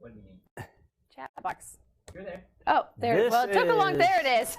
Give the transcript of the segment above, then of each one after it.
What do you mean? Chat box. You're there. Oh, there. Well, it took a long. There it is.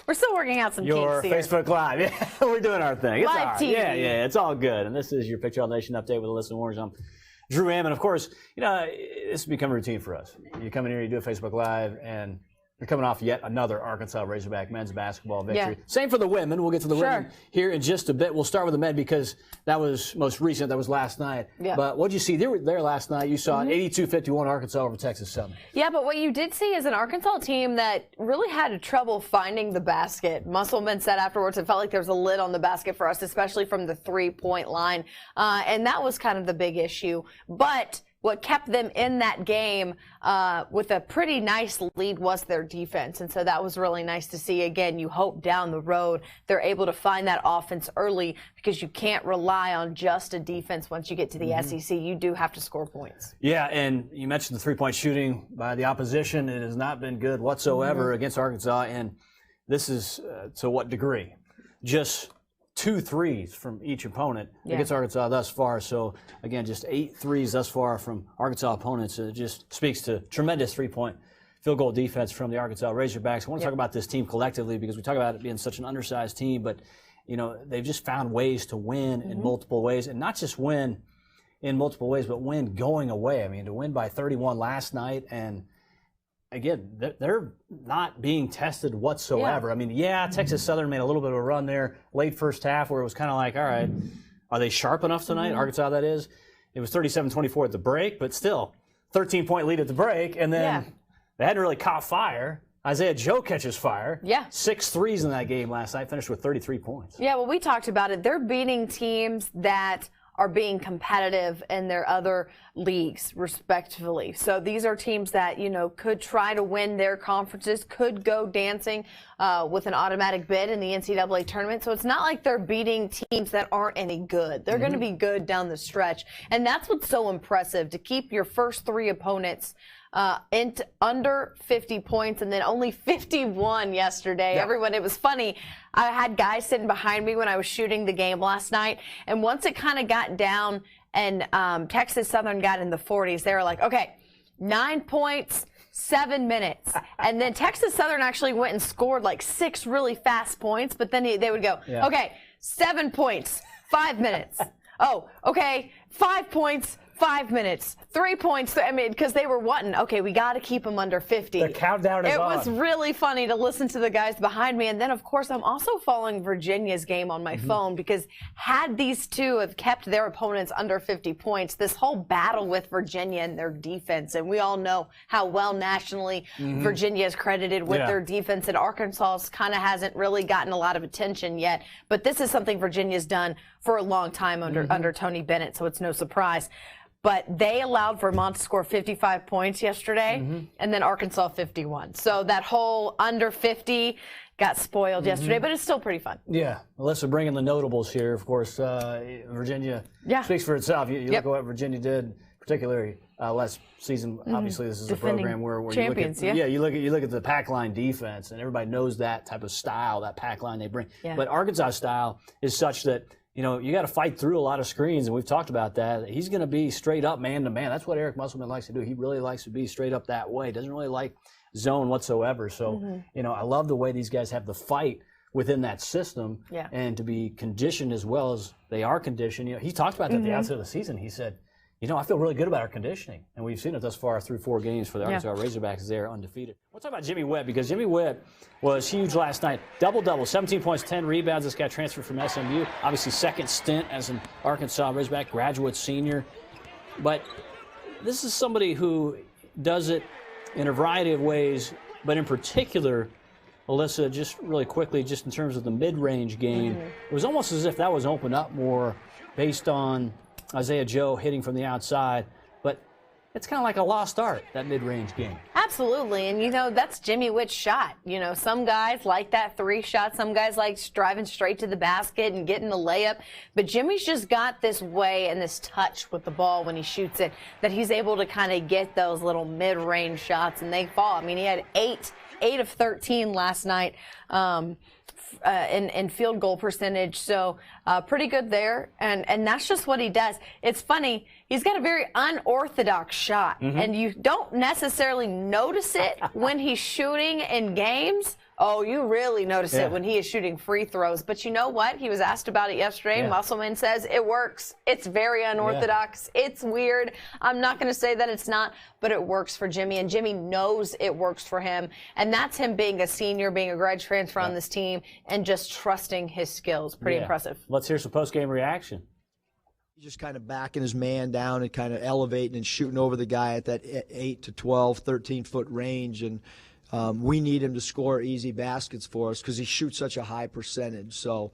We're still working out some kinks here. Your Facebook Live. Yeah, we're doing our thing. It's Live all right. TV. Yeah, it's all good. And this is your Picture All Nation update with Alyssa Orange. I'm Drew Ammon. Of course, this has become a routine for us. You come in here, you do a Facebook Live, and you're coming off yet another Arkansas Razorback men's basketball victory. Yeah. Same for the women. We'll get to the women here in just a bit. We'll start with the men because that was most recent. That was last night. Yeah. But what did you see? They were there last night. You saw an 82-51 Arkansas over Texas Southern. Yeah, but what you did see is an Arkansas team that really had trouble finding the basket. Musselman said afterwards it felt like there was a lid on the basket for us, especially from the three-point line. And that was kind of the big issue. But what kept them in that game with a pretty nice lead was their defense. And so that was really nice to see. Again, you hope down the road they're able to find that offense early because you can't rely on just a defense once you get to the SEC. You do have to score points. Yeah, and you mentioned the three-point shooting by the opposition. It has not been good whatsoever against Arkansas. And this is to what degree? Just 2 threes from each opponent against Arkansas thus far. So, again, just 8 threes thus far from Arkansas opponents. It just speaks to tremendous three-point field goal defense from the Arkansas Razorbacks. I want to talk about this team collectively because we talk about it being such an undersized team, but, they've just found ways to win in multiple ways, and not just win in multiple ways, but win going away. I mean, to win by 31 last night, and again, they're not being tested whatsoever. I mean, Texas Southern made a little bit of a run there late first half where it was kind of like, all right, are they sharp enough tonight? Arkansas, that is. It was 37-24 at the break, but still 13-point lead at the break, and then they hadn't really caught fire. Isaiah Joe catches fire. 6 threes in that game last night, finished with 33 points. Yeah, well, we talked about it. They're beating teams that are being competitive in their other leagues, respectively. So these are teams that, could try to win their conferences, could go dancing with an automatic bid in the NCAA tournament. So it's not like they're beating teams that aren't any good. They're going to be good down the stretch. And that's what's so impressive, to keep your first 3 opponents under 50 points, and then only 51 yesterday. Everyone, it was funny. I had guys sitting behind me when I was shooting the game last night, and once it kind of got down and Texas Southern got in the 40s, they were like, okay, 9 points, 7 minutes. And then Texas Southern actually went and scored like 6 really fast points, but then they would go, okay, 7 points, 5 minutes. Oh, okay, 5 points, 5 minutes, 3 points. I mean, because they were wanting, okay, we got to keep them under 50. The countdown is on. It was really funny to listen to the guys behind me. And then, of course, I'm also following Virginia's game on my phone, because had these two have kept their opponents under 50 points, this whole battle with Virginia and their defense, and we all know how well nationally Virginia is credited with their defense, and Arkansas kind of hasn't really gotten a lot of attention yet. But this is something Virginia's done for a long time under Tony Bennett, so it's no surprise. But they allowed Vermont to score 55 points yesterday, and then Arkansas 51. So that whole under 50 got spoiled yesterday, but it's still pretty fun. Yeah. Alyssa, bringing the notables here, of course, Virginia speaks for itself. You look at what Virginia did, particularly last season. Obviously, this is Defending a program where champions, you look at the pack line defense, and everybody knows that type of style, that pack line they bring. But Arkansas style is such that, you got to fight through a lot of screens, and we've talked about that. He's going to be straight up man-to-man. That's what Eric Musselman likes to do. He really likes to be straight up that way. Doesn't really like zone whatsoever. So, I love the way these guys have the fight within that system and to be conditioned as well as they are conditioned. He talked about that at the outset of the season. He said, I feel really good about our conditioning, and we've seen it thus far through 4 games for the Arkansas Razorbacks. They're undefeated. We'll talk about Jimmy Webb, because Jimmy Webb was huge last night. Double-double, 17 points, 10 rebounds. This guy transferred from SMU. Obviously, second stint as an Arkansas Razorback, graduate senior. But this is somebody who does it in a variety of ways, but in particular, Alyssa, just really quickly, just in terms of the mid-range game, it was almost as if that was opened up more based on Isaiah Joe hitting from the outside, but it's kind of like a lost art, that mid-range game. Absolutely, and that's Jimmy Witt's shot. Some guys like that 3 shot, some guys like driving straight to the basket and getting the layup, but Jimmy's just got this way and this touch with the ball when he shoots it that he's able to kind of get those little mid-range shots, and they fall. I mean, he had 8 of 13 last night in field goal percentage. So pretty good there. And that's just what he does. It's funny. He's got a very unorthodox shot, and you don't necessarily notice it when he's shooting in games. Oh, you really notice it when he is shooting free throws. But you know what? He was asked about it yesterday. Musselman says it works. It's very unorthodox. It's weird. I'm not going to say that it's not, but it works for Jimmy. And Jimmy knows it works for him. And that's him being a senior, being a grad transfer on this team, and just trusting his skills. Pretty impressive. Let's hear some post-game reaction. He's just kind of backing his man down and kind of elevating and shooting over the guy at that 8 to 12, 13-foot range. And we need him to score easy baskets for us because he shoots such a high percentage. So,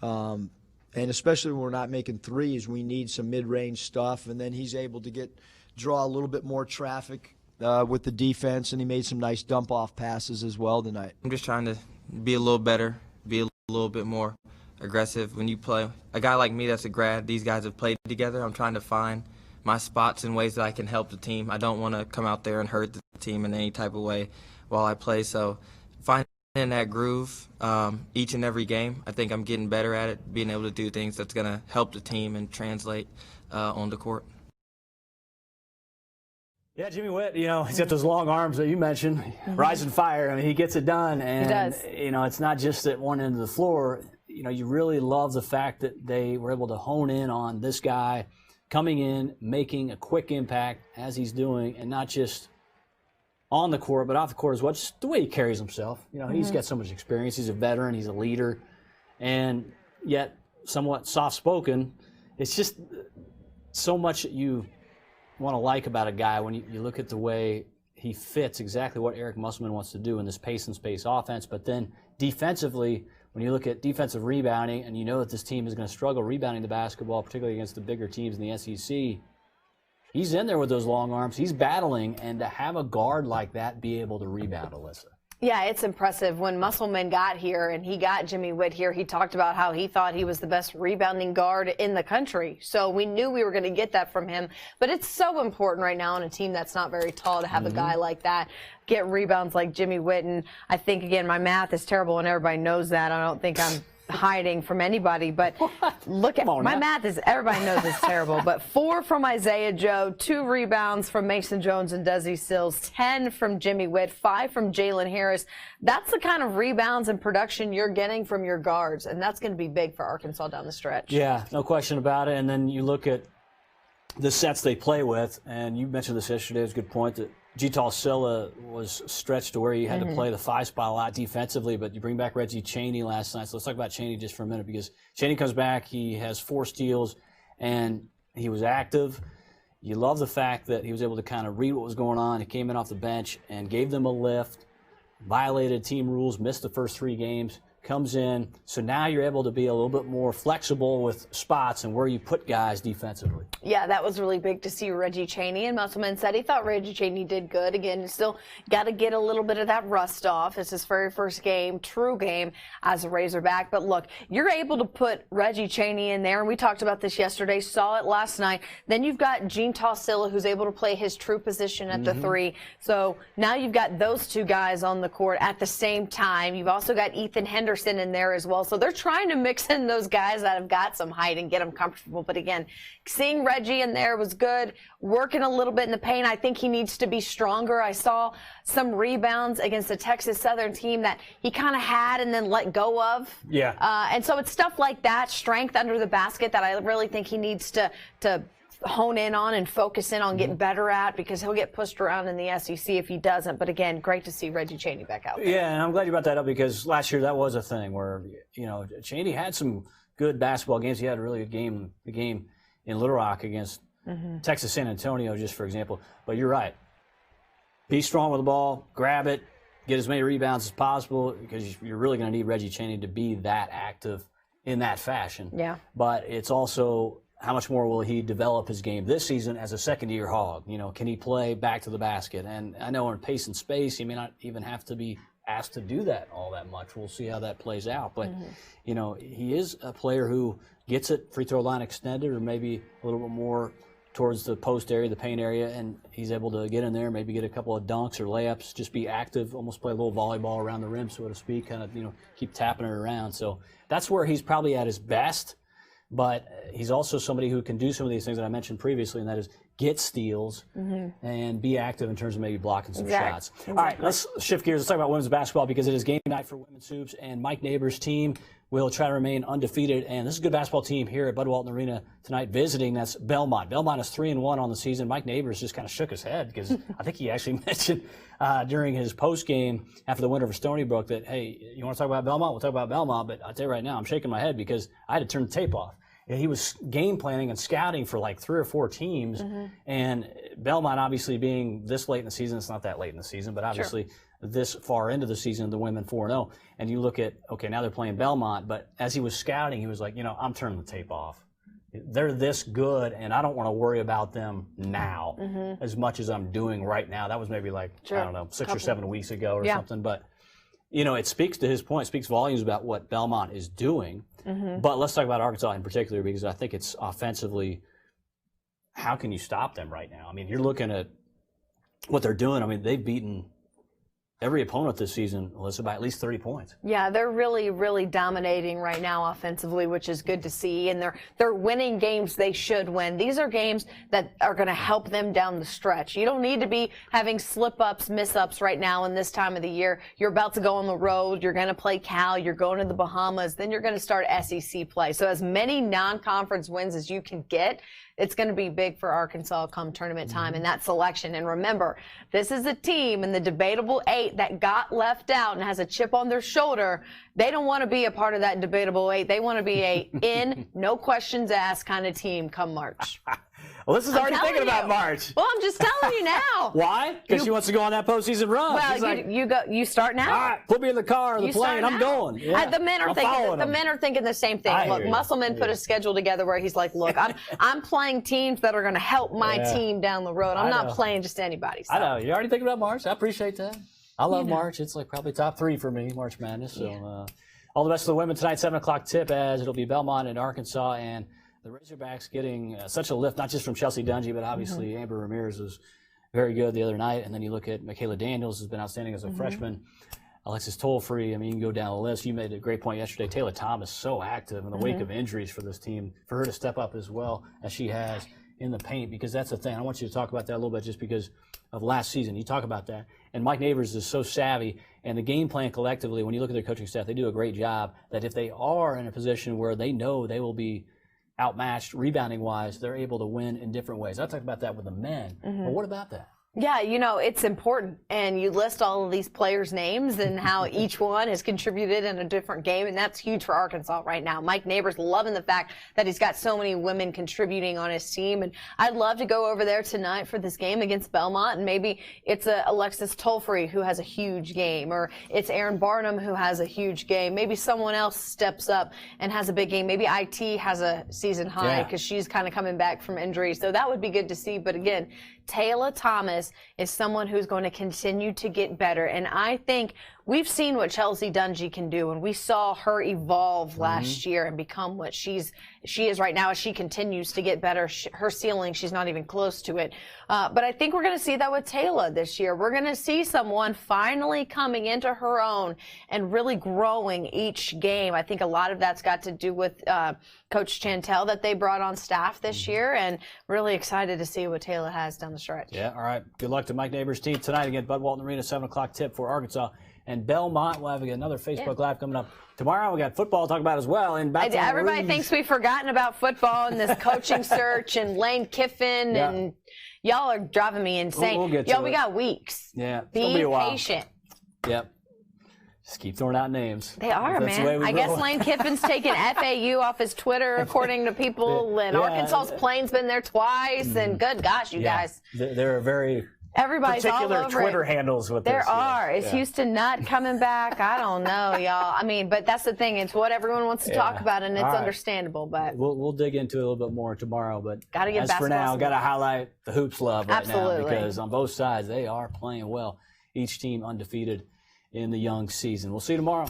and especially when we're not making threes, we need some mid-range stuff. And then he's able to draw a little bit more traffic with the defense, and he made some nice dump-off passes as well tonight. I'm just trying to be a little better, be a little bit more aggressive. When you play a guy like me that's a grad, these guys have played together. I'm trying to find my spots in ways that I can help the team. I don't want to come out there and hurt the team in any type of way while I play. So finding that groove each and every game, I think I'm getting better at it, being able to do things that's going to help the team and translate on the court. Yeah, Jimmy Whitt, he's got those long arms that you mentioned, rising fire. I mean, he gets it done. And, he does. It's not just at one end of the floor. You really love the fact that they were able to hone in on this guy coming in, making a quick impact as he's doing, and not just on the court, but off the court as well. Just the way he carries himself. He's got so much experience. He's a veteran. He's a leader. And yet somewhat soft-spoken. It's just so much that you want to like about a guy when you look at the way he fits exactly what Eric Musselman wants to do in this pace and space offense. But then defensively, when you look at defensive rebounding and you know that this team is going to struggle rebounding the basketball, particularly against the bigger teams in the SEC, he's in there with those long arms. He's battling, and to have a guard like that be able to rebound, Alyssa. Yeah, it's impressive. When Musselman got here and he got Jimmy Whitt here, he talked about how he thought he was the best rebounding guard in the country. So we knew we were going to get that from him. But it's so important right now on a team that's not very tall to have a guy like that get rebounds like Jimmy Whitt. And I think, again, my math is terrible and everybody knows that. I don't think I'm hiding from anybody, but look at my math is, everybody knows it's terrible, but 4 from Isaiah Joe, 2 rebounds from Mason Jones and Desi Sills, 10 from Jimmy Whitt, 5 from Jalen Harris. That's the kind of rebounds and production you're getting from your guards, and that's going to be big for Arkansas down the stretch. Yeah, no question about it. And then you look at the sets they play with, and you mentioned this yesterday, it's a good point that G-Tal Silla was stretched to where he had to play the 5 spot a lot defensively, but you bring back Reggie Chaney last night. So let's talk about Chaney just for a minute, because Chaney comes back, he has 4 steals, and he was active. You love the fact that he was able to kind of read what was going on. He came in off the bench and gave them a lift, violated team rules, missed the first 3 games, comes in. So now you're able to be a little bit more flexible with spots and where you put guys defensively. Yeah, that was really big to see Reggie Chaney. And Musselman said he thought Reggie Chaney did good. Again, still got to get a little bit of that rust off. It's his very first game, true game as a Razorback. But look, you're able to put Reggie Chaney in there. And we talked about this yesterday, saw it last night. Then you've got G-Tal Silla, who's able to play his true position at the 3. So now you've got those 2 guys on the court at the same time. You've also got Ethan Henderson in there as well. So they're trying to mix in those guys that have got some height and get them comfortable. But again, seeing Reggie in there was good. Working a little bit in the paint. I think he needs to be stronger. I saw some rebounds against the Texas Southern team that he kind of had and then let go of. Yeah. And so it's stuff like that, strength under the basket, that I really think he needs to hone in on and focus in on getting better at, because he'll get pushed around in the SEC if he doesn't. But again, great to see Reggie Chaney back out there. Yeah, and I'm glad you brought that up, because last year that was a thing where, Chaney had some good basketball games. He had a really good game, the game in Little Rock against Texas San Antonio, just for example. But you're right. Be strong with the ball, grab it, get as many rebounds as possible, because you're really going to need Reggie Chaney to be that active in that fashion. Yeah. But it's also, how much more will he develop his game this season as a second-year Hog? Can he play back to the basket? And I know in pace and space, he may not even have to be asked to do that all that much. We'll see how that plays out. But, he is a player who gets it, free throw line extended, or maybe a little bit more towards the post area, the paint area, and he's able to get in there, maybe get a couple of dunks or layups, just be active, almost play a little volleyball around the rim, so to speak, kind of, keep tapping it around. So that's where he's probably at his best, but he's also somebody who can do some of these things that I mentioned previously, and that is get steals and be active in terms of maybe blocking some shots. All right, let's shift gears. Let's talk about women's basketball because it is game night for women's hoops, and Mike Neighbors' team will try to remain undefeated. And this is a good basketball team here at Bud Walton Arena tonight visiting. That's Belmont. Belmont is 3-1 on the season. Mike Neighbors just kind of shook his head because I think he actually mentioned during his postgame after the win over Stony Brook that, hey, you want to talk about Belmont? We'll talk about Belmont. But I'll tell you right now, I'm shaking my head because I had to turn the tape off. He was game planning and scouting for like 3 or 4 teams, and Belmont obviously being this late in the season, it's not that late in the season, but obviously this far into the season, the women 4-0, and you look at, okay, now they're playing Belmont, but as he was scouting, he was like, I'm turning the tape off. They're this good, and I don't want to worry about them now as much as I'm doing right now. That was maybe like, I don't know, 6 or 7 weeks ago or something, but it speaks to his point, speaks volumes about what Belmont is doing. But let's talk about Arkansas in particular because I think it's offensively, how can you stop them right now? I mean, you're looking at what they're doing. I mean, they've beaten every opponent this season, Alyssa, by at least 30 points. Yeah, they're really, really dominating right now offensively, which is good to see. And they're winning games they should win. These are games that are going to help them down the stretch. You don't need to be having slip-ups, miss-ups right now in this time of the year. You're about to go on the road. You're going to play Cal. You're going to the Bahamas. Then you're going to start SEC play. So as many non-conference wins as you can get, it's going to be big for Arkansas come tournament time and that selection. And remember, this is a team in the debatable 8 that got left out and has a chip on their shoulder. They don't want to be a part of that debatable 8. They want to be a no questions asked kind of team come March. Well, this is already thinking about March. Well, I'm just telling you now. Why? Because she wants to go on that postseason run. Well, you start now. All right, put me in the car or the plane. I'm going. Yeah, the men are thinking the same thing. Look, Musselman put a schedule together where he's like, look, I'm playing teams that are going to help my team down the road. I'm not playing just anybody. So. I know. You're already thinking about March. I appreciate that. I love March. It's like probably top 3 for me, March Madness. So all the best of the women tonight, 7 o'clock tip as it'll be Belmont and Arkansas. And the Razorbacks getting such a lift, not just from Chelsea Dungy, but obviously Amber Ramirez was very good the other night. And then you look at Michaela Daniels, has been outstanding as a freshman. Alexis Tollfree, I mean, you can go down the list. You made a great point yesterday. Taylor Thomas, so active in the wake of injuries for this team, for her to step up as well as she has in the paint, because that's the thing. I want you to talk about that a little bit just because of last season. You talk about that. And Mike Neighbors is so savvy. And the game plan collectively, when you look at their coaching staff, they do a great job that if they are in a position where they know they will be outmatched rebounding-wise, they're able to win in different ways. I talked about that with the men. But what about that? Yeah, it's important. And you list all of these players' names and how each one has contributed in a different game. And that's huge for Arkansas right now. Mike Neighbors loving the fact that he's got so many women contributing on his team. And I'd love to go over there tonight for this game against Belmont. And maybe it's Alexis Tollfree who has a huge game, or it's Aaron Barnum who has a huge game. Maybe someone else steps up and has a big game. Maybe IT has a season high because she's kind of coming back from injury. So that would be good to see. But again, Taylor Thomas is someone who's going to continue to get better. And I think we've seen what Chelsea Dungy can do, and we saw her evolve last year and become what she is right now as she continues to get better. Her ceiling, she's not even close to it. But I think we're going to see that with Taylor this year. We're going to see someone finally coming into her own and really growing each game. I think a lot of that's got to do with Coach Chantel that they brought on staff this year, and really excited to see what Taylor has down the stretch. Yeah, all right. Good luck to Mike Neighbors' team tonight again, Bud Walton Arena, 7 o'clock tip for Arkansas and Belmont. We'll have another Facebook Live coming up tomorrow. We got football to talk about as well. And everybody thinks we've forgotten about football and this coaching search and Lane Kiffin, and y'all are driving me insane. We'll get to we got weeks. Yeah, be patient. Yep. Just keep throwing out names. They are, man. I guess Lane Kiffin's taken FAU off his Twitter, according to people, and Arkansas's plane's been there twice, and good gosh, you guys. They're very Everybody's particular all over Twitter it. handles with there this. Are. Is Houston not coming back? I don't know, y'all. I mean, but that's the thing. It's what everyone wants to talk about, and it's understandable. But we'll dig into it a little bit more tomorrow. But gotta get as for now, got to highlight the hoops love right now, because on both sides they are playing well. Each team undefeated in the young season. We'll see you tomorrow.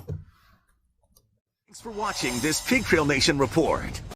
Thanks for watching this Pig Trail Nation report.